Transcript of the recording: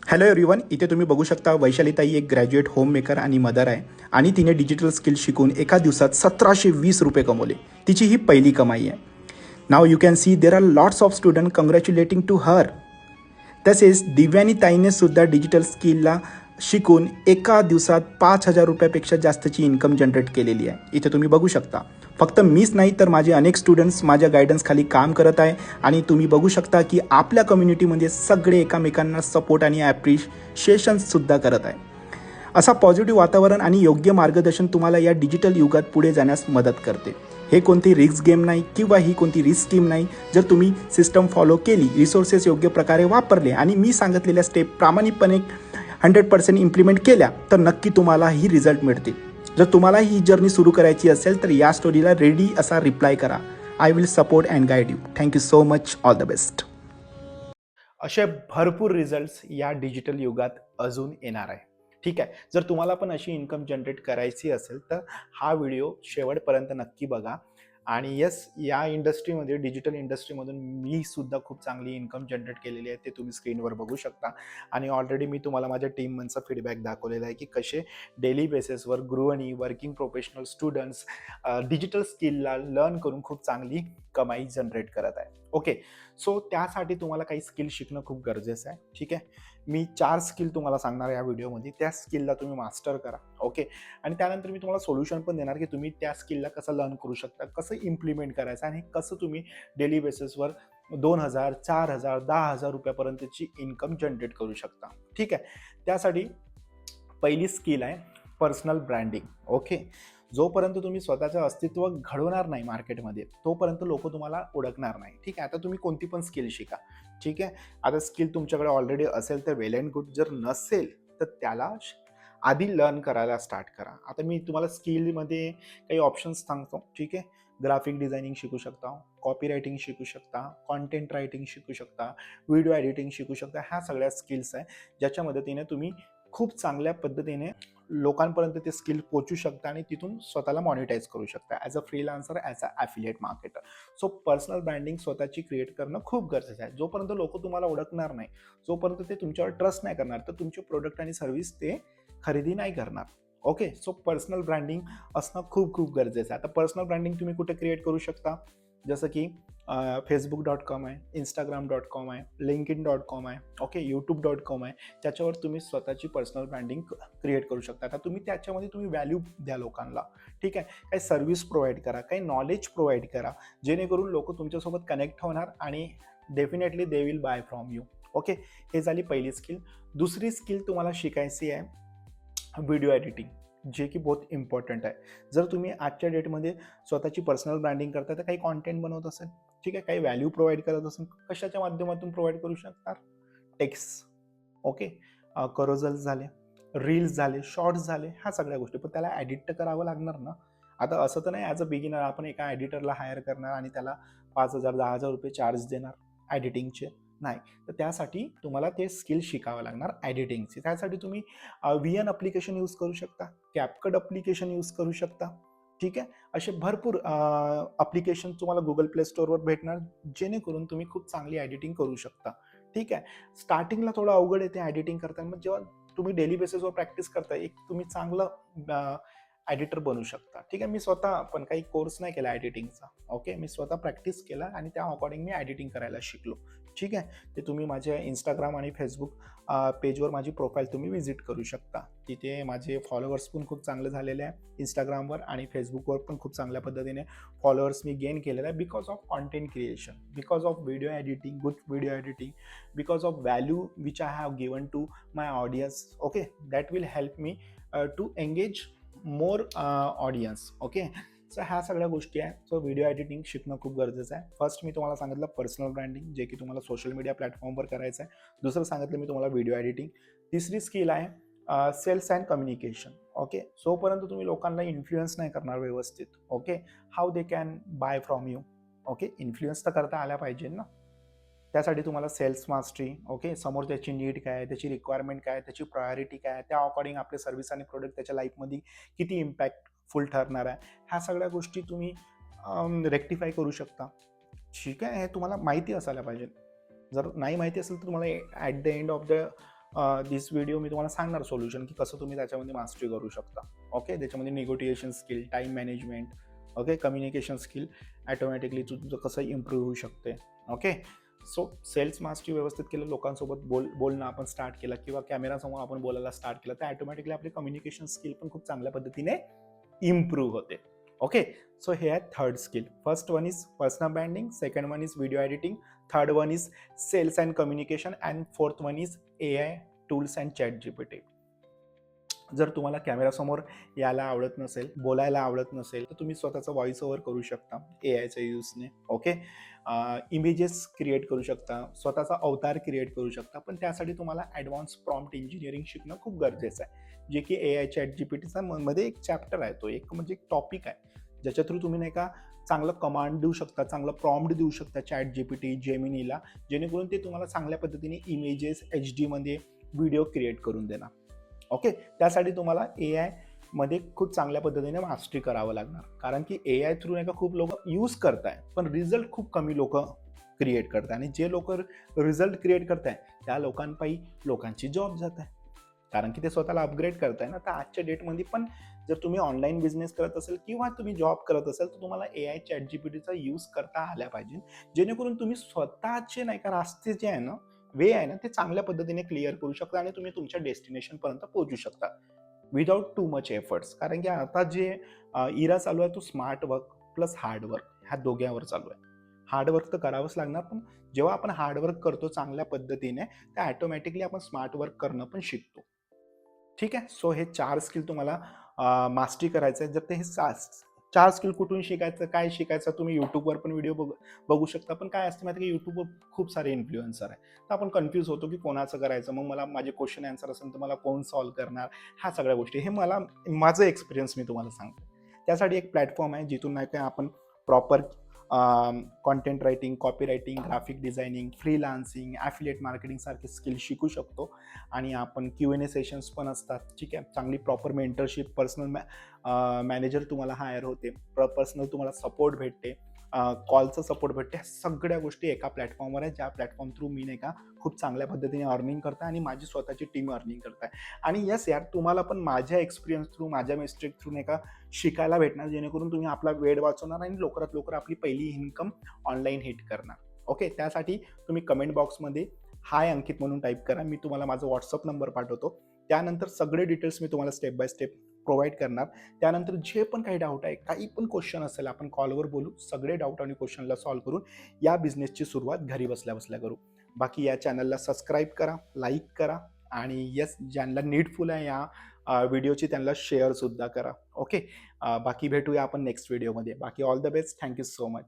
Hello everyone, इथे तुम्ही बघू शकता वैशालीताई एक ग्रॅज्युएट होम मेकर आणि मदर आहे आणि तिने डिजिटल स्किल शिकून एका दिवसात 1720 रुपये कमवले. तिची ही पहिली कमाई आहे. Now you can see there are lots of student congratulating to her. तसेच दिव्यानीताईने सुद्धा डिजिटल स्किलला शिकून एका दिवसात 5,000 रुपयापेक्षा जास्तची इन्कम जनरेट केलेली आहे. इथे तुम्ही बघू शकता. फक्त मीच नाही तर माझे अनेक स्टुडंट्स माझ्या गायडन्सखाली काम करत आहे आणि तुम्ही बघू शकता की आपल्या कम्युनिटीमध्ये सगळे एकमेकांना सपोर्ट आणि ॲप्रिशिएशनसुद्धा करत आहे. असा पॉझिटिव्ह वातावरण आणि योग्य मार्गदर्शन तुम्हाला या डिजिटल युगात पुढे जाण्यास मदत करते. हे कोणती रिस्क गेम नाही किंवा ही कोणती रिस्क स्कीम नाही. जर तुम्ही सिस्टम फॉलो केली, रिसोर्सेस योग्य प्रकारे वापरले आणि मी सांगितलेल्या स्टेप प्रामाणिकपणे 100% इम्प्लिमेंट केल्या तर नक्की तुम्हाला ही रिझल्ट मिळतील. जर तुम्हाला ही जर्नी सुरू करायची असेल तर या स्टोरीला रेडी असा रिप्लाय करा. I will support and guide you. Thank you so much. All the best. असे भरपूर रिझल्ट्स या डिजिटल युगात अजून येणार आहे. ठीक आहे, जर तुम्हाला पण अशी इन्कम जनरेट करायची असेल तर हा व्हिडिओ शेवटपर्यंत नक्की बघा. आणि येस, या इंडस्ट्रीमध्ये डिजिटल इंडस्ट्रीमधून मी सुद्धा खूप चांगली इन्कम जनरेट केलेली आहे, ते तुम्ही स्क्रीनवर बघू शकता. आणि ऑलरेडी मी तुम्हाला माझ्या टीममनचा फीडबॅक दाखवलेला आहे की कसे डेली बेसिसवर गृहिणी, वर्किंग प्रोफेशनल, स्टुडंट्स डिजिटल स्किलला लर्न करून खूप चांगली कमाई जनरेट करत आहे. ओके, सो त्यासाठी तुम्हाला काही स्किल शिकणं खूप गरजेचं आहे. ठीक आहे, मी 4 स्किल तुम्हाला सांगणार या व्हिडिओमध्ये. त्या स्किलला तुम्ही मास्टर करा. ओके, आणि त्यानंतर मी तुम्हाला सोल्युशन पण देणार की तुम्ही त्या स्किलला कसं लर्न करू शकता, कसं इम्प्लिमेंट करायचं आणि कसं तुम्ही डेली बेसिसवर 2,000, 4,000, 10,000 रुपयापर्यंतची इन्कम जनरेट करू शकता. ठीक आहे, त्यासाठी पहिली स्किल आहे पर्सनल ब्रँडिंग. ओके, जोपर्यंत तुम्ही स्वतःचं अस्तित्व घडवणार नाही मार्केटमध्ये तोपर्यंत लोक तुम्हाला ओळखणार नाही. ठीक आहे, आता तुम्ही कोणती पण स्किल शिका. ठीक आहे, आता स्किल तुमच्याकडे ऑलरेडी असेल तर वेल अँड गुड. जर नसेल तर त्याला आधी लर्न करायला स्टार्ट करा. आता मी तुम्हाला स्किलमध्ये काही ऑप्शन्स सांगतो. ठीक आहे, ग्राफिक डिझायनिंग शिकू शकता, कॉपी रायटिंग शिकू शकता, कॉन्टेंट रायटिंग शिकू शकता, व्हिडिओ एडिटिंग शिकू शकता. ह्या सगळ्या स्किल्स आहे ज्याच्या मदतीने तुम्ही खूप चांगल्या पद्धतीने लोकांपर्यंत ते स्किल पोहोचू शकता आणि तिथून स्वतःला मॉनिटाईज करू शकता as a freelancer, as a affiliate marketer. So personal branding स्वतःची क्रिएट करणं खूप गरजेचं आहे. जोपर्यंत लोक तुम्हाला ओळखणार नाही, जोपर्यंत ते तुमच्यावर ट्रस्ट नाही करणार, तर तुमचे प्रोडक्ट आणि सर्व्हिस ते खरेदी नाही करणार. ओके, सो पर्सनल ब्रँडिंग असणं खूप खूप गरजेचं आहे. आता पर्सनल ब्रँडिंग तुम्ही कुठे क्रिएट करू शकता, जसं की Facebook.com आहे, Instagram.com आहे, LinkedIn.com आहे, ओके, YouTube.com आहे. त्याच्यावर तुम्ही स्वतःची पर्सनल ब्रँडिंग क्रिएट करू शकता. आता तुम्ही त्याच्यामध्ये तुम्ही व्हॅल्यू द्या लोकांना. ठीक आहे, काही सर्व्हिस प्रोव्हाइड करा, काही नॉलेज प्रोव्हाइड करा, जेणेकरून लोक तुमच्यासोबत कनेक्ट होणार आणि definitely they will buy from you. Okay, हे झाली पहिली स्किल. दुसरी स्किल तुम्हाला शिकायची आहे व्हिडिओ एडिटिंग, जे की बहुत इम्पॉर्टंट आहे. जर तुम्ही आजच्या डेटमध्ये स्वतःची पर्सनल ब्रँडिंग करता तर काही कॉन्टेंट बनवत असेल, ठीक आहे, काही व्हॅल्यू प्रोव्हाइड करत असेल, कशाच्या माध्यमातून प्रोव्हाइड करू शकणार? टेक्स्ट, ओके, करोजल्स झाले, रील्स झाले, शॉर्ट्स झाले, ह्या सगळ्या गोष्टी. पण त्याला एडिट तर करावं लागणार ना. आता असं तर नाही ॲज अ बिगिनर आपण एका एडिटरला हायर करणार आणि त्याला 5,000, 10,000 रुपये चार्ज देणार एडिटिंगचे, नाही. तर त्यासाठी तुम्हाला ते स्किल शिकावं लागणार एडिटिंगची. त्यासाठी तुम्ही VN ॲप्लिकेशन यूज करू शकता, कॅपकट ॲप्लिकेशन यूज करू शकता. ठीक आहे, असे भरपूर ॲप्लिकेशन तुम्हाला गुगल प्ले स्टोअरवर भेटणार, जेणेकरून तुम्ही खूप चांगली एडिटिंग करू शकता. ठीक आहे, स्टार्टिंगला थोडं अवघड येते एडिटिंग करताना, मग जेव्हा तुम्ही डेली बेसिसवर प्रॅक्टिस करता एक तुम्ही चांगलं एडिटर बनू शकता. ठीक आहे, मी स्वतः पण काही कोर्स नाही केला एडिटिंगचा. ओके, मी स्वतः प्रॅक्टिस केला आणि त्या अकॉर्डिंग मी एडिटिंग करायला शिकलो. ठीक आहे, ते तुम्ही माझ्या इंस्टाग्राम आणि फेसबुक पेजवर माझी प्रोफाईल तुम्ही व्हिजिट करू शकता. तिथे माझे फॉलोअर्स पण खूप चांगले झालेले आहे. इंस्टाग्रामवर आणि फेसबुकवर पण खूप चांगल्या पद्धतीने फॉलोअर्स मी गेन केलेला आहे because of content creation, because of video editing, good video editing, because of value which I have given to my audience. Okay, that will help me to engage more audience. Okay, so ह्या सगळ्या गोष्टी आहेत. So video editing शिकणं खूप गरजेचं आहे. First मी तुम्हाला सांगितलं पर्सनल ब्रँडिंग, जे की तुम्हाला सोशल मीडिया प्लॅटफॉर्मवर करायचं आहे. दुसरं सांगितलं मी तुम्हाला व्हिडिओ एडिटिंग. तिसरी स्किल आहे सेल्स अँड कम्युनिकेशन. ओके, जोपर्यंत तुम्ही लोकांना इन्फ्लुअन्स नाही करणार व्यवस्थित, okay, how they can buy from you. Okay, influence तर करता आल्या पाहिजे ना. त्यासाठी तुम्हाला सेल्स मास्टरी, ओके, समोर त्याची नीड काय आहे, त्याची रिक्वायरमेंट काय आहे, त्याची प्रायोरिटी काय आहे, त्या अकॉर्डिंग आपले सर्व्हिस आणि प्रोडक्ट त्याच्या लाईफमध्ये किती इम्पॅक्टफुल ठरणार आहे, ह्या सगळ्या गोष्टी तुम्ही रेक्टिफाय करू शकता. ठीक आहे, हे तुम्हाला माहिती असायला पाहिजे. जर नाही माहिती असेल तर तुम्हाला at the end of the this video मी तुम्हाला सांगणार सोल्युशन की कसं तुम्ही त्याच्यामध्ये मास्टरी करू शकता. ओके, त्याच्यामध्ये negotiation skill, time management, okay, communication skill automatically तुमचं कसं इम्प्रूव्ह होऊ शकते. ओके, सो सेल्स मास्टरी व्यवस्थित केलं, लोकांसोबत बोलणं आपण स्टार्ट केलं किंवा कॅमेरासमोर आपण बोलायला स्टार्ट केलं, तर ॲटोमॅटिकली आपली कम्युनिकेशन स्किल पण खूप चांगल्या पद्धतीने इम्प्रूव्ह होते. ओके, सो हे आहे third skill. First one is personal branding, second one is video editing, third one is sales and communication, and fourth one is AI tools and ChatGPT. जर तुम्हाला कॅमेरासमोर यायला आवडत नसेल, बोलायला आवडत नसेल, तर तुम्ही स्वतःचा व्हॉइस ओव्हर करू शकता AIच्या यूजने. ओके, इमेजेस क्रिएट करू शकता, स्वतःचा अवतार क्रिएट करू शकता, पण त्यासाठी तुम्हाला ॲडव्हान्स प्रॉम्प्ट इंजिनिअरिंग शिकणं खूप गरजेचं आहे, जे की AI ChatGPTचा मध्ये एक चॅप्टर आहे, तो एक म्हणजे एक टॉपिक आहे, ज्याच्या थ्रू तुम्ही नाही का चांगलं कमांड देऊ शकता, चांगलं प्रॉम्प्ट देऊ शकता ChatGPT, जेमिनीला, जेणेकरून ते तुम्हाला चांगल्या पद्धतीने इमेजेस HD मध्ये व्हिडिओ क्रिएट करून देणार. ओके, त्यासाठी तुम्हाला AI मध्ये खूप चांगल्या पद्धतीने मास्टरी करावं लागणार, कारण की AI थ्रू नाही का खूप लोक यूज करताय, पण रिझल्ट खूप कमी लोक क्रिएट करताय, आणि जे लोक रिझल्ट क्रिएट करताय त्या लोकांपायी लोकांची जॉब जात आहे, कारण की ते स्वतःला अपग्रेड करताय ना. तर आजच्या डेटमध्ये पण जर तुम्ही ऑनलाईन बिझनेस करत असेल किंवा तुम्ही जॉब करत असेल, तर तुम्हाला AI ChatGPTचा यूज करता आल्या पाहिजे, जेणेकरून तुम्ही स्वतःचे नाही का रास्ते जे आहे ना, वे आहे ना, ते चांगल्या पद्धतीने क्लिअर करू शकता आणि तुम्ही तुमच्या डेस्टिनेशनपर्यंत पोहोचू शकता विदाउट टू मच एफर्ट्स. कारण की आता जे इरा चालू आहे तो smart work plus hard work ह्या दोघांवर चालू आहे. हार्ड वर्क तर करावंच लागणार, पण जेव्हा आपण हार्ड वर्क करतो चांगल्या पद्धतीने, तर ॲटोमॅटिकली आपण स्मार्ट वर्क करणं पण शिकतो. ठीक आहे, सो हे 4 स्किल तुम्हाला मास्टरी करायचं आहे. जर ते हे 4 स्किल कुठून शिकायचं, काय शिकायचं, तुम्ही यूट्यूबवर पण व्हिडिओ बघू शकता. पण काय असतं माहिती आहे, की यूट्यूबवर खूप सारे इन्फ्लुएन्सर आहे, तर आपण कन्फ्यूज होतो की कोणाचं करायचं, मग मला माझे क्वेश्चन आन्सर असेल तर मला कोण सॉल्व्ह करणार, ह्या सगळ्या गोष्टी. हे माझं एक्सपिरियन्स मी तुम्हाला सांगतो. त्यासाठी एक प्लॅटफॉर्म आहे जिथून नाही काय आपण proper content writing, copy writing, graphic designing, freelancing, affiliate marketing सारखे स्किल शिकू शकतो. आणि आपण Q&A सेशन्स पण असतात. ठीक आहे, चांगली प्रॉपर मेंटरशिप, पर्सनल मॅनेजर तुम्हाला हायर होते, पर्सनल तुम्हाला सपोर्ट भेटते, कॉलचा सपोर्ट भेटते. ह्या सगळ्या गोष्टी एका प्लॅटफॉर्मवर आहे, ज्या प्लॅटफॉर्म थ्रू मी नाही का खूप चांगल्या पद्धतीने अर्निंग करताय आणि माझी स्वतःची टीम अर्निंग करताय. आणि येस यार, तुम्हाला पण माझ्या एक्सपिरियन्स थ्रू, माझ्या मिस्टेक थ्रू नाही का शिकायला भेटणार, जेणेकरून तुम्ही आपला वेळ वाचवणार आणि लवकरात लवकर आपली पहिली इन्कम ऑनलाईन हिट करणार. ओके, त्यासाठी तुम्ही कमेंट बॉक्समध्ये हाय अंकित म्हणून टाईप करा. मी तुम्हाला माझा व्हॉट्सअप नंबर पाठवतो. त्यानंतर सगळे डिटेल्स मी तुम्हाला स्टेप बाय स्टेप प्रोव्हाइड करणार. त्यानंतर जे पण काही डाऊट आहे, काही पण क्वेश्चन असेल, आपण कॉलवर बोलू. सगळे डाऊट आणि क्वेश्चनला सॉल्व्ह करून या बिझनेसची सुरुवात घरी बसल्या बसल्या करू. बाकी या चॅनलला सबस्क्राईब करा, लाईक करा, आणि येस, ज्यांना नीडफुल आहे या व्हिडिओची त्यांना शेअरसुद्धा करा. ओके, बाकी भेटूया आपण नेक्स्ट व्हिडिओमध्ये. बाकी all the best. Thank you so much.